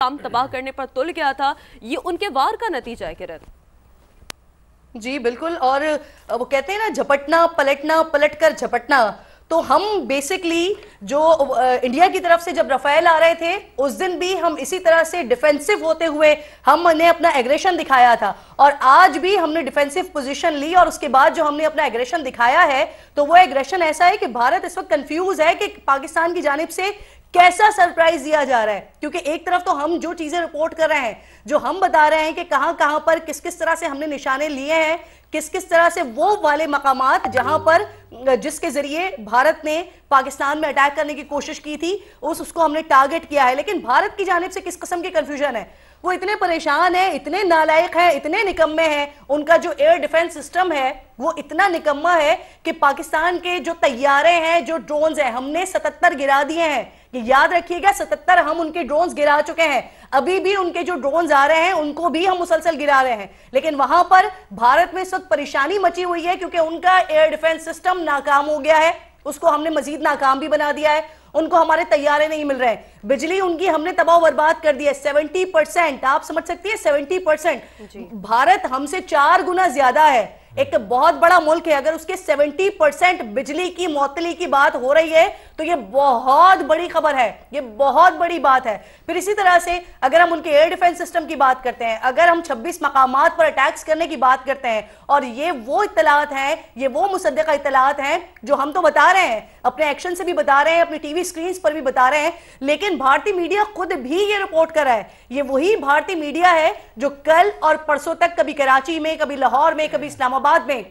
काम तबाह करने पर तुल गया था, ये उनके वार का नतीजा है किरण। जी बिल्कुल, और वो कहते हैं ना झपटना पलटना, पलट कर झपटना। तो हम बेसिकली जो इंडिया की तरफ से जब राफेल आ रहे थे उस दिन भी हम इसी तरह से डिफेंसिव होते हुए हमने अपना एग्रेशन दिखाया था, और आज भी हमने डिफेंसिव पोजीशन ली, और उसके बाद जो हमने अपना एग्रेशन दिखाया है तो वो एग्रेशन ऐसा है कि भारत इस वक्त कंफ्यूज है कि पाकिस्तान की जानिब से कैसा सरप्राइज दिया जा रहा है। क्योंकि एक तरफ तो हम जो चीजें रिपोर्ट कर रहे हैं, जो हम बता रहे हैं कि कहां कहां पर किस किस तरह से हमने निशाने लिए हैं, किस किस तरह से वो वाले मकामात जहां पर जिसके जरिए भारत ने पाकिस्तान में अटैक करने की कोशिश की थी उसको हमने टारगेट किया है। लेकिन भारत की जानिब से किस किस्म की कंफ्यूजन है, वो इतने परेशान है, इतने नालायक हैं, इतने निकम्मे हैं, उनका जो एयर डिफेंस सिस्टम है वो इतना निकम्मा है कि पाकिस्तान के जो तैयारे हैं, जो ड्रोन्स हैं, हमने 77 गिरा दिए हैं। ये याद रखिएगा, 77 हम उनके ड्रोन्स गिरा चुके हैं। अभी भी उनके जो ड्रोन्स आ रहे हैं उनको भी हम मुसलसल गिरा रहे हैं। लेकिन वहां पर भारत में इस वक्त परेशानी मची हुई है क्योंकि उनका एयर डिफेंस सिस्टम नाकाम हो गया है, उसको हमने मजीद नाकाम भी बना दिया है। उनको हमारे तैयारे नहीं मिल रहे हैं, बिजली उनकी हमने तबाह बर्बाद कर दी है। 70%, आप समझ सकती है 70%। भारत हमसे 4 गुना ज्यादा है, एक बहुत बड़ा मुल्क है, अगर उसके 70% बिजली की मौतली की बात हो रही है तो ये बहुत बड़ी खबर है, ये बहुत बड़ी बात है। फिर इसी तरह से अगर हम उनके एयर डिफेंस सिस्टम की बात करते हैं, अगर हम 26 मकामात पर अटैक्स करने की बात करते हैं, और ये वो इत्तलात हैं, ये वो मुसद्दक़ा इत्तलात हैं जो हम तो बता रहे हैं, अपने एक्शन से भी बता रहे हैं, अपनी टीवी स्क्रीन पर भी बता रहे हैं, लेकिन भारतीय मीडिया खुद भी ये रिपोर्ट कर रहा है। ये वही भारतीय मीडिया है जो कल और परसों तक कभी कराची में, कभी लाहौर में, कभी इस्लामाबाद में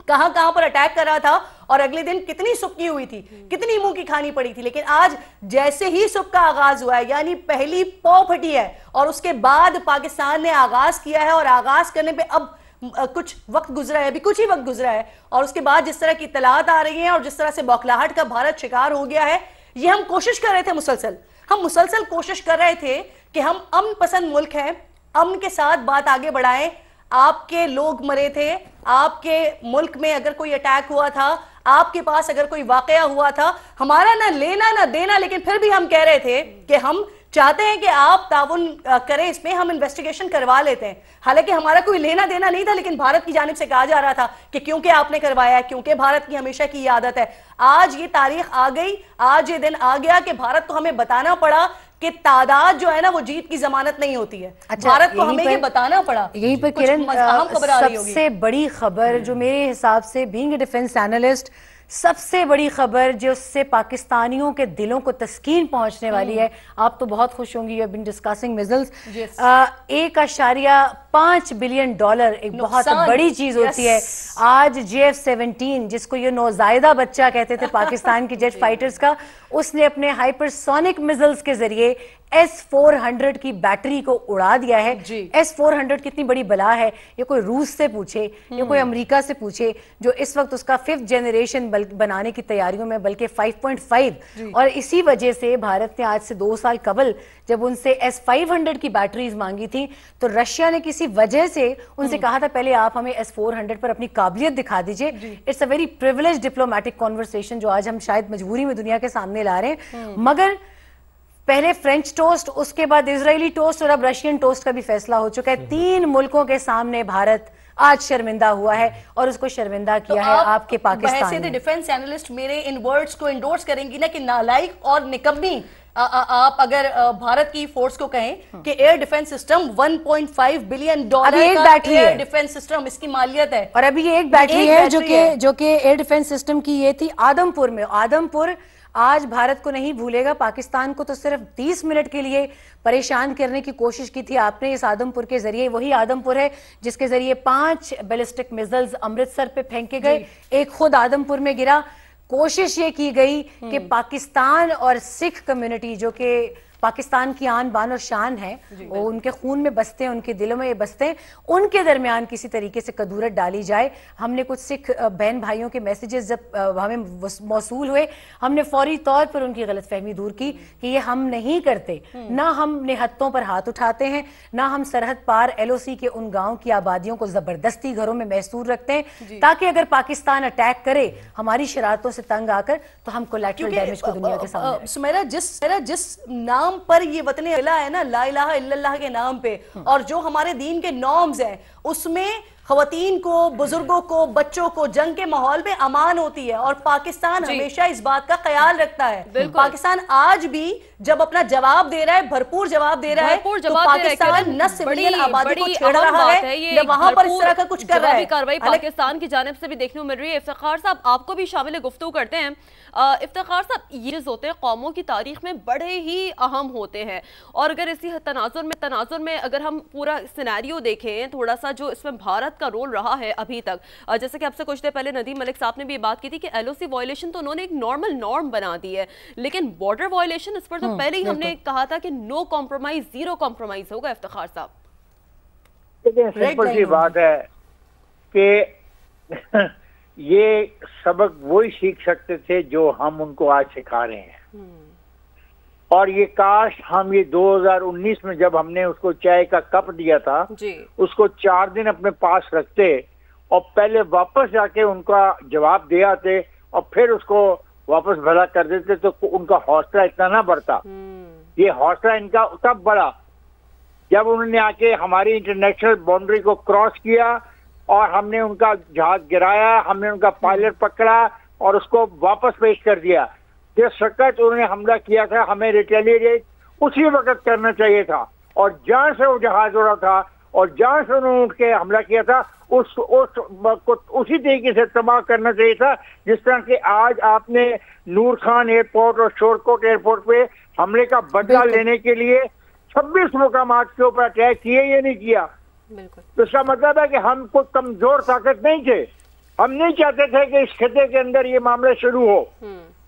कहां कहां पर अटैक कर रहा था, और अगले दिन कितनी सुबकी हुई थी, कितनी मुंह की खानी पड़ी थी। लेकिन आज जैसे ही सुबह का आगाज हुआ है, यानी पहली पौ फटी है, और उसके बाद पाकिस्तान ने आगाज किया है, और आगाज करने पे अब कुछ वक्त गुजरा है, अभी कुछ ही वक्त गुजरा है, और उसके बाद जिस तरह की इत्तलात आ रही हैं और जिस तरह से बौखलाहट का भारत शिकार हो गया है, ये हम कोशिश कर रहे थे मुसलसल, हम मुसलसल कोशिश कर रहे थे कि हम अमन पसंद मुल्क हैं, अमन के साथ बात आगे बढ़ाएं। आपके लोग मरे थे, आपके मुल्क में अगर कोई अटैक हुआ था, आपके पास अगर कोई वाकया हुआ था, हमारा ना लेना ना देना, लेकिन फिर भी हम कह रहे थे कि हम चाहते हैं कि आप ताउन करें, इसमें हम इन्वेस्टिगेशन करवा लेते हैं। हालांकि हमारा कोई लेना देना नहीं था, लेकिन भारत की जानिब से कहा जा रहा था कि क्योंकि आपने करवाया है, क्योंकि भारत की हमेशा की आदत है। आज ये तारीख आ गई, आज ये दिन आ गया कि भारत को हमें बताना पड़ा कि तादाद जो है ना वो जीत की जमानत नहीं होती है। अच्छा, भारत को हमें ये बताना पड़ा। यहीं पर किरण सबसे बड़ी खबर जो मेरे हिसाब से बीइंग ए डिफेंस एनालिस्ट सबसे बड़ी खबर जो उससे पाकिस्तानियों के दिलों को तस्कीन पहुंचने वाली है, आप तो बहुत खुश होंगी, you have been discussing missiles, 1.5 billion dollar एक बहुत बड़ी चीज होती है। आज JF-17 जिसको ये नौजायदा बच्चा कहते थे पाकिस्तान की जेट फाइटर्स का, उसने अपने हाइपरसोनिक मिसाइल्स के जरिए S-400 की बैटरी को उड़ा दिया है। S-400 कितनी बड़ी बला है, ये कोई रूस से पूछे, ये कोई अमेरिका से पूछे, जो इस वक्त उसका 5th जनरेशन बनाने की तैयारियों में, बल्कि 5.5, और इसी वजह से भारत ने आज से 2 साल कबल जब उनसे S-500 की बैटरीज मांगी थी तो रशिया ने किसी वजह से उनसे कहा था पहले आप हमें S-400 पर अपनी काबिलियत दिखा दीजिए। It's a very privileged diplomatic conversation जो आज हम शायद मजबूरी में दुनिया के सामने ला रहे हैं। मगर पहले फ्रेंच टोस्ट, उसके बाद इजरायली टोस्ट, और अब रशियन टोस्ट का भी फैसला हो चुका है। 3 मुल्कों के सामने भारत आज शर्मिंदा हुआ है, और उसको शर्मिंदा किया है आपके पाकिस्तान ने। डिफेंस एनालिस्ट मेरे इन वर्ड्स को इंडोर्स करेंगी ना कि नालायक और निकम्मी आप अगर भारत की फोर्स को कहें कि air defence system 1.5 billion dollar का एयर डिफेंस सिस्टम इसकी मालियत है, और अभी एक बैटरी है जो कि एयर डिफेंस सिस्टम की ये थी आदमपुर में। आदमपुर आज भारत को नहीं भूलेगा, पाकिस्तान को तो सिर्फ 30 मिनट के लिए परेशान करने की कोशिश की थी आपने इस आदमपुर के जरिए। वही आदमपुर है जिसके जरिए 5 बैलिस्टिक मिसाइल्स अमृतसर पे फेंके गए, एक खुद आदमपुर में गिरा। कोशिश ये की गई कि पाकिस्तान और सिख कम्युनिटी जो कि पाकिस्तान की आन बान और शान है, वो उनके खून में बसते हैं, उनके दिलों में ये बसते हैं, उनके दरमियान किसी तरीके से कदूरत डाली जाए। हमने कुछ सिख बहन भाइयों के मैसेजेस जब हमें मौसूल हुए, हमने फौरी तौर पर उनकी गलतफहमी दूर की कि ये हम नहीं करते, ना हम निहत्तों पर हाथ उठाते हैं, ना हम सरहद पार LOC के उन गाँव की आबादियों को जबरदस्ती घरों में महसूर रखते हैं, ताकि अगर पाकिस्तान अटैक करे हमारी शरारतों से तंग आकर तो हम कोलैटरल डैमेज को दुनिया के सामने। सुमेरा, जिस नाम نام پر یہ وطن الہ ہے نا، لا الہ الا اللہ کے نام پہ، اور جو ہمارے دین کے نارمز ہیں اس میں خواتین کو، بزرگوں کو، بچوں کو جنگ کے ماحول میں امان ہوتی ہے، اور پاکستان ہمیشہ اس بات کا خیال رکھتا ہے۔ پاکستان آج بھی جب اپنا جواب دے رہا ہے، بھرپور جواب دے رہا ہے، تو پاکستان نہ سویلین آبادی کو چھیڑ رہا ہے نہ وہاں پر اس طرح کا کچھ کر رہا ہے۔ کارروائی پاکستان کی جانب سے بھی دیکھنے کو مل رہی ہے۔ افتخار صاحب آپ کو بھی شامل گفتگو کرتے ہیں۔ افتخار صاحب یہ چیز ہوتے ہیں قوموں کی تاریخ میں بڑے ہی اہم ہوتے ہیں، اور اگر اسی تناظر میں اگر ہم پورا سینیریو دیکھیں تھوڑا سا جو اس میں بھارت کا رول رہا ہے ابھی تک، جیسے کہ آپ سے کچھ دیر پہلے ندیم ملک صاحب نے بھی بات کی تھی کہ ایل او سی وائلیشن تو انہوں نے ایک نارم بنا دی ہے، لیکن بارڈر وائلیشن اس پر تو پہلے ہی ہم نے کہا تھا کہ نو کمپرومائز، زیرو کمپرومائز ہوگا۔ افتخار صاحب سمپل سی بات ہے کہ یہ سبق وہی سیکھ سکتے تھے جو ہم ان کو آج سکھا رہے ہیں، اور یہ کاش ہم یہ 2019 میں جب ہم نے اس کو چائے کا کپ دیا تھا اس کو 4 دن اپنے پاس رکھتے اور پہلے واپس جا کے ان کا جواب دے آتے اور پھر اس کو واپس بھلا کر دیتے تو ان کا حوصلہ اتنا نہ بڑھتا۔ یہ حوصلہ ان کا تب بڑھا جب انہوں نے آ کے ہماری انٹرنیشنل باؤنڈری کو کراس کیا اور ہم نے ان کا جہاز گرایا، ہم نے ان کا پائلٹ پکڑا اور اس کو واپس پیش کر دیا۔ جس وقت انہوں نے حملہ کیا تھا ہمیں ریٹیلیٹ اسی وقت کرنا چاہیے تھا، اور جہاں سے وہ جہاز اڑا تھا اور جہاں سے انہوں نے اٹھ کے حملہ کیا تھا اسی طریقے سے تباہ کرنا چاہیے تھا، جس طرح کہ آج آپ نے نور خان ایئرپورٹ اور شورکوٹ ایئرپورٹ پہ حملے کا بدلہ لینے کے لیے 26 مقامات کے اوپر اٹیک کیے یا نہیں کیا۔ تو اس کا مطلب ہے کہ ہم کوئی کمزور طاقت نہیں تھے، ہم نہیں چاہتے تھے کہ اس خطے کے اندر یہ معاملہ شروع ہو۔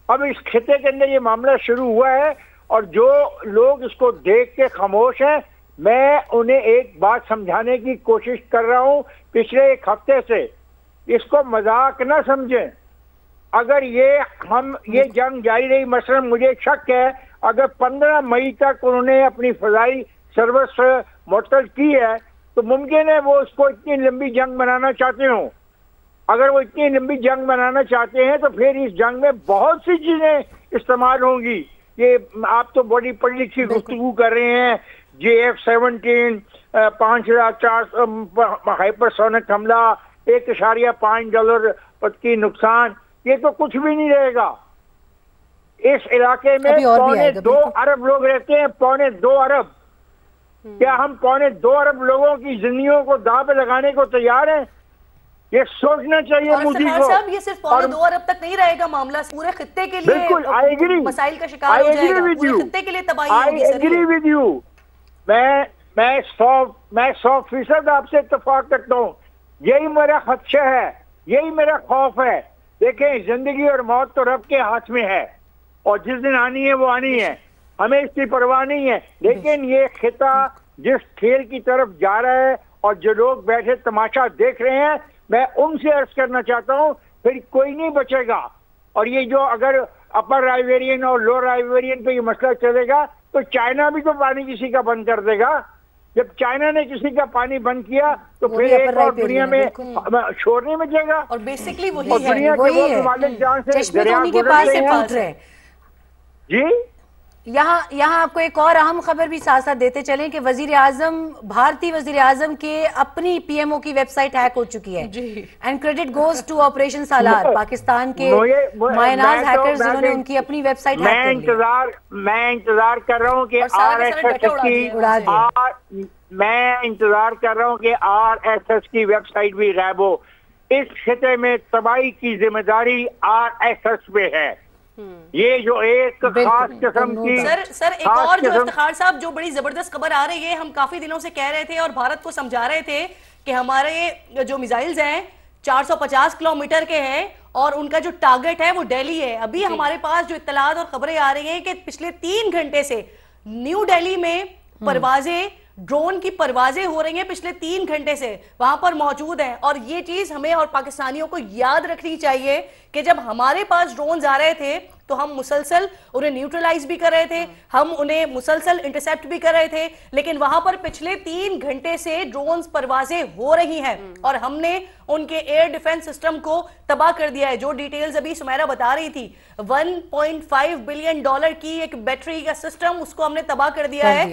اب اس خطے کے اندر یہ معاملہ شروع ہوا ہے، اور جو لوگ اس کو دیکھ کے خاموش ہیں میں انہیں ایک بات سمجھانے کی کوشش کر رہا ہوں پچھلے 1 ہفتے سے، اس کو مذاق نہ سمجھیں۔ اگر یہ جنگ جاری رہی، مثلا مجھے شک ہے اگر 15 مئی تک انہوں نے اپنی فضائی سروس معطل کی ہے تو ممکن ہے وہ اس کو اتنی لمبی جنگ بنانا چاہتے ہوں۔ اگر وہ اتنی لمبی جنگ بنانا چاہتے ہیں تو پھر اس جنگ میں بہت سی چیزیں استعمال ہوں گی۔ یہ آپ تو بڑی پڑھی لکھی گفتگو کر رہے ہیں، JF-17 5400 ہائپر سونک حملہ، $1.5 کی نقصان، یہ تو کچھ بھی نہیں رہے گا۔ اس علاقے میں 2.25 ارب لوگ رہتے ہیں، 2.25 ارب۔ کیا ہم 2.25 ارب لوگوں کی زندگیوں کو داؤ پہ لگانے کو تیار ہیں؟ یہ سوچنا چاہیے مودی کو۔ صاحب یہ صرف 2.25 ارب تک نہیں رہے گا معاملہ، پورے خطے کے لیے مسائل کا شکار ہو جائے گا، پورے خطے کے لیے تباہی ہوگی۔ I agree with you۔ میں 100% آپ سے اتفاق کرتا ہوں، یہی میرا خدشہ ہے، یہی میرا خوف ہے۔ دیکھیں زندگی اور موت تو رب کے ہاتھ میں ہے، اور جس دن آنی ہے وہ آنی ہے، ہمیں اس کی پرواہ نہیں ہے، لیکن یہ خطہ جس کھیل کی طرف جا رہا ہے اور جو لوگ بیٹھے تماشا دیکھ رہے ہیں، میں ان سے عرض کرنا چاہتا ہوں پھر کوئی نہیں بچے گا۔ اور یہ جو اگر اپر رائیویرین اور لوور رائیویرین پہ یہ مسئلہ چلے گا تو چائنا بھی تو پانی کسی کا بند کر دے گا۔ جب چائنا نے کسی کا پانی بند کیا تو پھر ایک اور دنیا میں شور نہیں مچے گا، اور بیسکلی وہی اور دنیا کے وہ ممالک جہاں سے دریا گزر رہے ہیں۔ جی یہاں آپ کو ایک اور اہم خبر بھی ساتھ ساتھ دیتے چلیں کہ بھارتی وزیر اعظم کے اپنی پی ایم او کی ویب سائٹ ہیک ہو چکی ہے، and credit goes to operation Salar, Pakistan کے مائناز ہیکرز جنہوں نے ان کی اپنی ویب سائٹ ہیک کر لی۔ میں انتظار کر رہا ہوں کہ RSS کی ویب سائٹ بھی غائب ہو۔ اس خطے میں تباہی کی ذمہ داری RSS پہ ہے۔ یہ جو ایک خاص قسم کی سر ایک اور جو افتخار صاحب جو بڑی زبردست خبر آ رہی ہے، ہم کافی دنوں سے کہہ رہے تھے اور بھارت کو سمجھا رہے تھے کہ ہمارے جو میزائلز ہیں 450 کلومیٹر کے ہیں اور ان کا جو ٹارگٹ ہے وہ دہلی ہے۔ ابھی ہمارے پاس جو اطلاعات اور خبریں آ رہی ہیں کہ پچھلے 3 گھنٹے سے نیو دہلی میں پروازیں ड्रोन की परवाजें हो रही हैं पिछले 3 घंटे से, वहां पर मौजूद हैं। और ये चीज हमें और पाकिस्तानियों को याद रखनी चाहिए कि जब हमारे पास ड्रोन्स आ रहे थे तो हम मुसलसल उन्हें न्यूट्रलाइज भी कर रहे थे, हम उन्हें मुसलसल इंटरसेप्ट भी कर रहे थे, लेकिन वहां पर पिछले 3 घंटे से ड्रोन्स परवाजें हो रही हैं और हमने उनके एयर डिफेंस सिस्टम को तबाह कर दिया है। जो डिटेल्स अभी सुमेरा बता रही थी, $1.5 बिलियन की एक बैटरी का सिस्टम, उसको हमने तबाह कर दिया है।